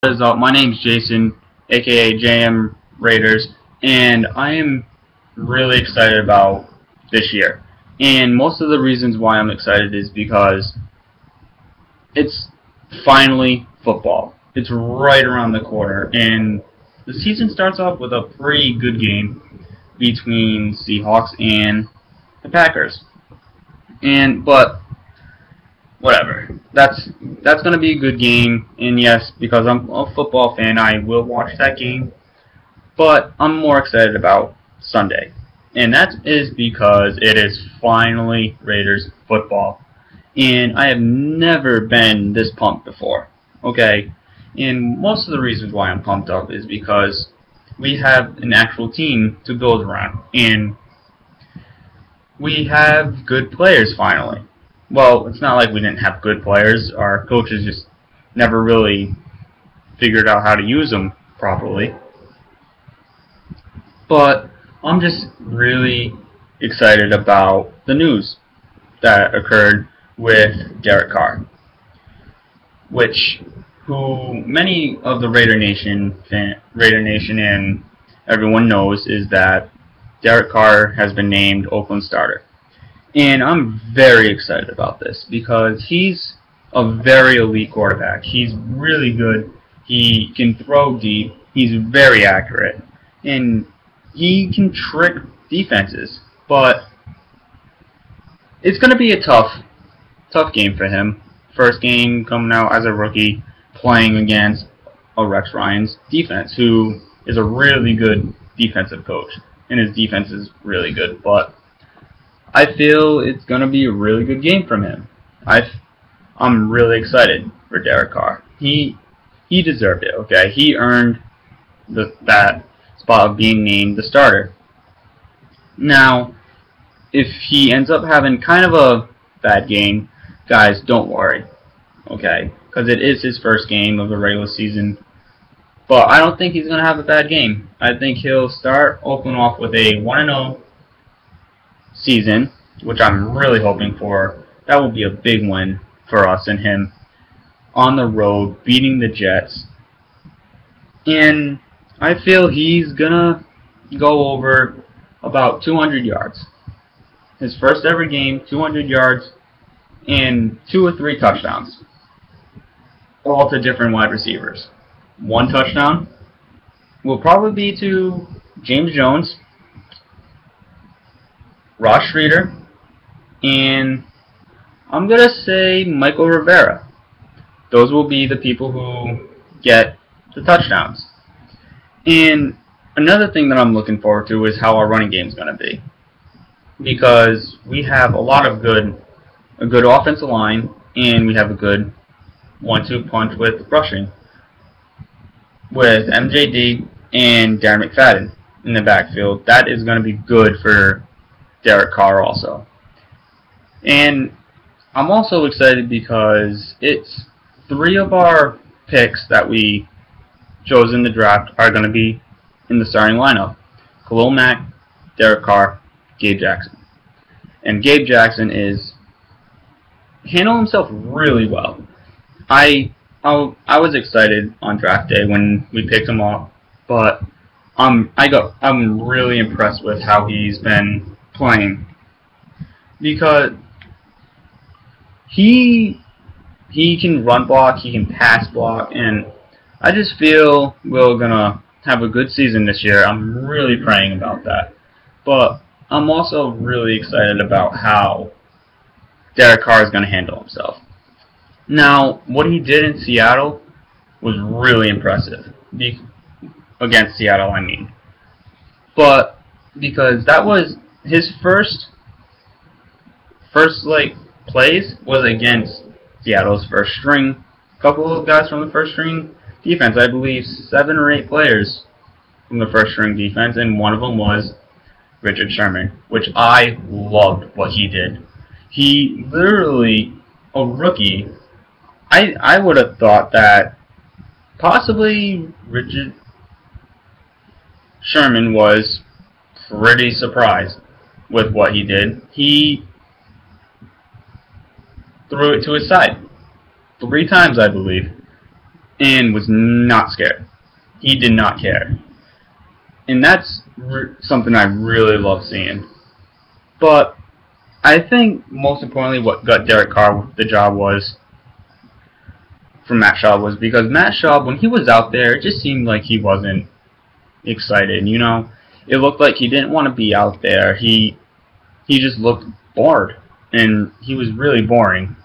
What is up? My name's Jason, aka JM Raiders, and I am really excited about this year. And most of the reasons why I'm excited is because it's finally football. It's right around the corner, and the season starts off with a pretty good game between Seahawks and the Packers. But whatever. That's gonna be a good game, and yes, because I'm a football fan, I will watch that game. But I'm more excited about Sunday, and that is because it is finally Raiders football, and I have never been this pumped before. Okay, and most of the reasons why I'm pumped up is because we have an actual team to build around, and we have good players finally. Well, it's not like we didn't have good players. Our coaches just never really figured out how to use them properly. But I'm just really excited about the news that occurred with Derek Carr, which who many of the Raider Nation and everyone knows is that Derek Carr has been named Oakland starter. And I'm very excited about this because he's a very elite quarterback. He's really good. He can throw deep. He's very accurate. And he can trick defenses. But it's going to be a tough game for him. First game coming out as a rookie, playing against a Rex Ryan's defense, who is a really good defensive coach. And his defense is really good. But I feel it's going to be a really good game from him. I'm really excited for Derek Carr. He deserved it, okay? He earned that spot of being named the starter. Now, if he ends up having kind of a bad game, guys, don't worry, okay? Because it is his first game of the regular season. But I don't think he's going to have a bad game. I think he'll start open off with a 1-0 season, which I'm really hoping for. That will be a big win for us and him on the road, beating the Jets. And I feel he's gonna go over about 200 yards. His first ever game, 200 yards and 2 or 3 touchdowns, all to different wide receivers. One touchdown will probably be to James Jones, Ross Streeter, and I'm going to say Michael Rivera. Those will be the people who get the touchdowns. And another thing that I'm looking forward to is how our running game is going to be. Because we have a good offensive line, and we have a good 1-2 punch with rushing with MJD and Darren McFadden in the backfield. That is going to be good for Derek Carr also. And I'm also excited because it's 3 of our picks that we chose in the draft are going to be in the starting lineup. Khalil Mack, Derek Carr, Gabe Jackson. And Gabe Jackson is handling himself really well. I was excited on draft day when we picked him up, but I'm really impressed with how he's been playing because he can run block, he can pass block, and I just feel we're gonna have a good season this year. I'm really praying about that, but I'm also really excited about how Derek Carr is gonna handle himself. Now, what he did in Seattle was really impressive. Against Seattle, I mean. But because that was his first plays was against Seattle's first string. A couple of guys from the first string defense, I believe 7 or 8 players from the first string defense, and one of them was Richard Sherman, which I loved what he did. He literally, a rookie, I would have thought that possibly Richard Sherman was pretty surprised with what he did. He threw it to his side 3 times, I believe. and was not scared. He did not care. And that's something I really love seeing. But I think most importantly what got Derek Carr the job was from Matt Schaub was because Matt Schaub, when he was out there, it just seemed like he wasn't excited. It looked like he didn't want to be out there. He just looked bored, and he was really boring.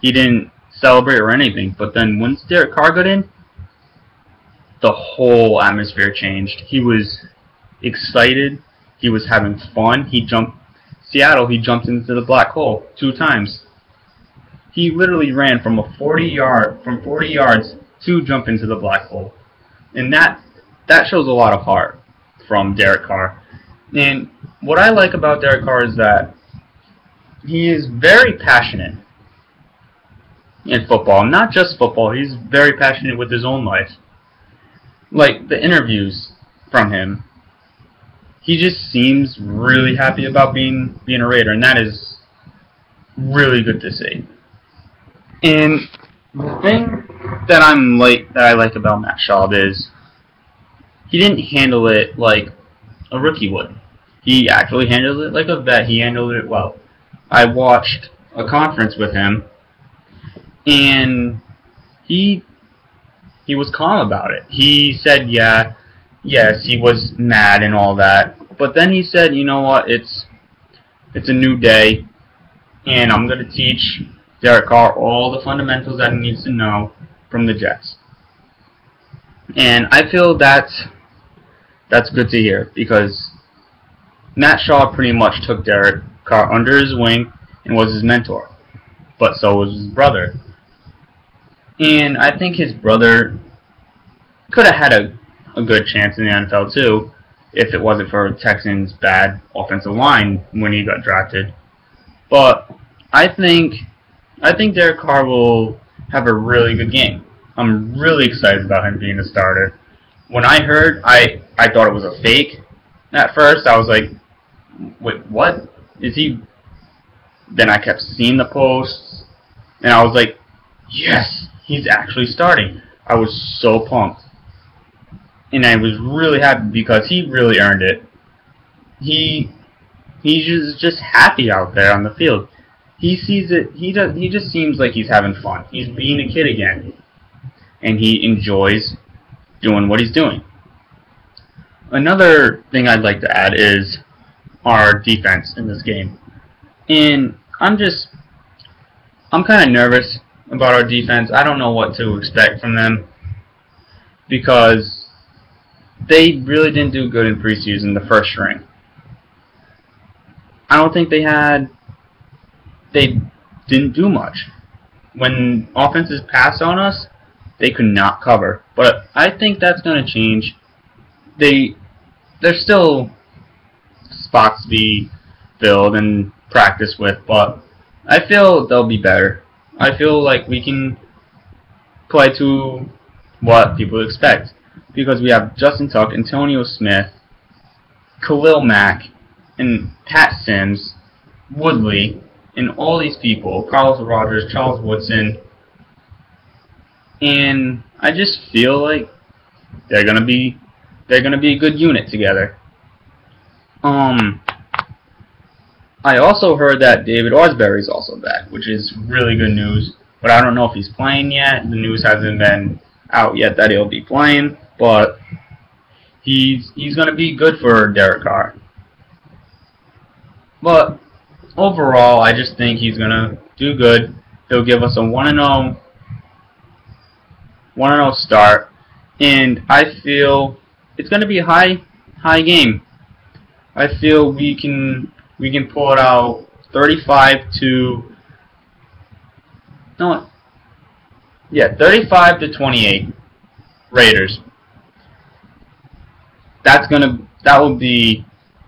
He didn't celebrate or anything. But then once Derek Carr got in, the whole atmosphere changed. He was excited. He was having fun. He jumped into the black hole 2 times. He literally ran from 40 yards to jump into the black hole. And that shows a lot of heart from Derek Carr. And what I like about Derek Carr is that he is very passionate in football. Not just football, he's very passionate with his own life. Like the interviews from him, he just seems really happy about being a Raider, and that is really good to see. And the thing that I like about Matt Schaub is he didn't handle it like a rookie would. He actually handled it like a vet. He handled it well. I watched a conference with him, and he was calm about it. He said, yes, he was mad and all that, but then he said, you know what, it's a new day, and I'm going to teach Derek Carr all the fundamentals that he needs to know from the Jets. And I feel that's good to hear, because Matt Schaub pretty much took Derek Carr under his wing and was his mentor, but so was his brother. And I think his brother could have had a good chance in the NFL too, if it wasn't for Texans' bad offensive line when he got drafted. But I think Derek Carr will have a really good game. I'm really excited about him being a starter. When I heard, I thought it was a fake at first. I was like, wait, what? Is he? Then I kept seeing the posts, and I was like, yes, he's actually starting. I was so pumped. And I was really happy because he really earned it. He's just happy out there on the field. He sees it. He just seems like he's having fun. He's being a kid again, and he enjoys doing what he's doing. Another thing I'd like to add is our defense in this game. And I'm kind of nervous about our defense. I don't know what to expect from them because they really didn't do good in preseason, the first string. I don't think they didn't do much. When offenses passed on us, they could not cover. But I think that's going to change. There's still spots to be filled and practiced with, but I feel they'll be better. I feel like we can play to what people expect, because we have Justin Tuck, Antonio Smith, Khalil Mack, and Pat Sims, Woodley, and all these people, Carlos Rogers, Charles Woodson, and I just feel like they're gonna be a good unit together. I also heard that David Osbury is also back, which is really good news, but I don't know if he's playing yet. The news hasn't been out yet that he'll be playing, but he's going to be good for Derek Carr. But overall, I just think he's going to do good. He'll give us a 1-0 start, and I feel it's going to be a high game. I feel we can pull it out 35 to 28 Raiders. That will be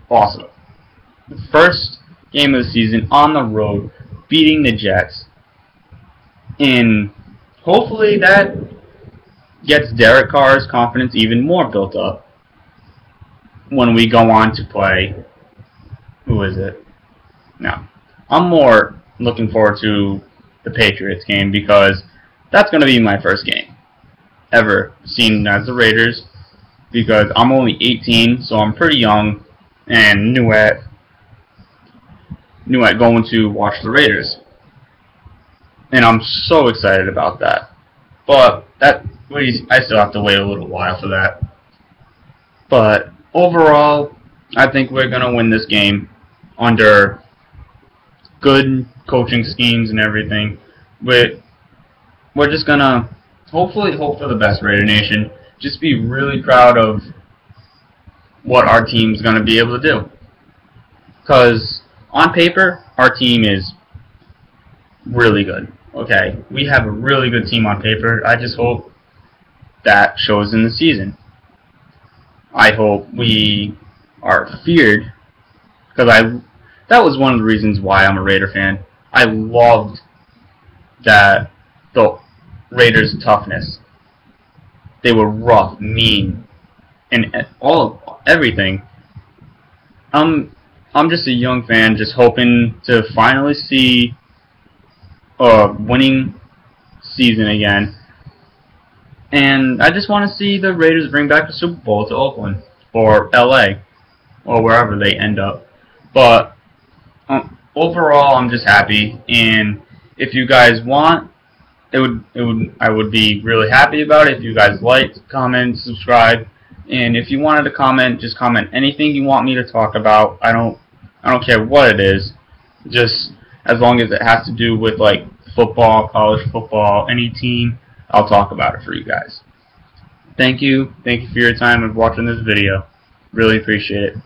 awesome. The first game of the season on the road, beating the Jets, and hopefully that gets Derek Carr's confidence even more built up when we go on to play. Who is it? No. I'm more looking forward to the Patriots game because that's going to be my first game. ever seen as the Raiders, because I'm only 18, so I'm pretty young and new at going to watch the Raiders, and I'm so excited about that. But I still have to wait a little while for that. But overall, I think we're gonna win this game under good coaching schemes and everything. We're just gonna hopefully hope for the best, Raider Nation. Just be really proud of what our team's gonna be able to do. Because on paper, our team is really good. Okay, we have a really good team on paper. I just hope that shows in the season. I hope we are feared, because that was one of the reasons why I'm a Raider fan. I loved that the Raiders' toughness. They were rough, mean, and everything. I'm just a young fan, just hoping to finally see a winning season again. And I just want to see the Raiders bring back the Super Bowl to Oakland or LA or wherever they end up. But overall, I'm just happy. And if you guys want, I would be really happy about it if you guys liked, comment, subscribe. And if you wanted to comment, just comment anything you want me to talk about. I don't care what it is. Just as long as it has to do with like football, college football, any team, I'll talk about it for you guys. Thank you. Thank you for your time of watching this video. Really appreciate it.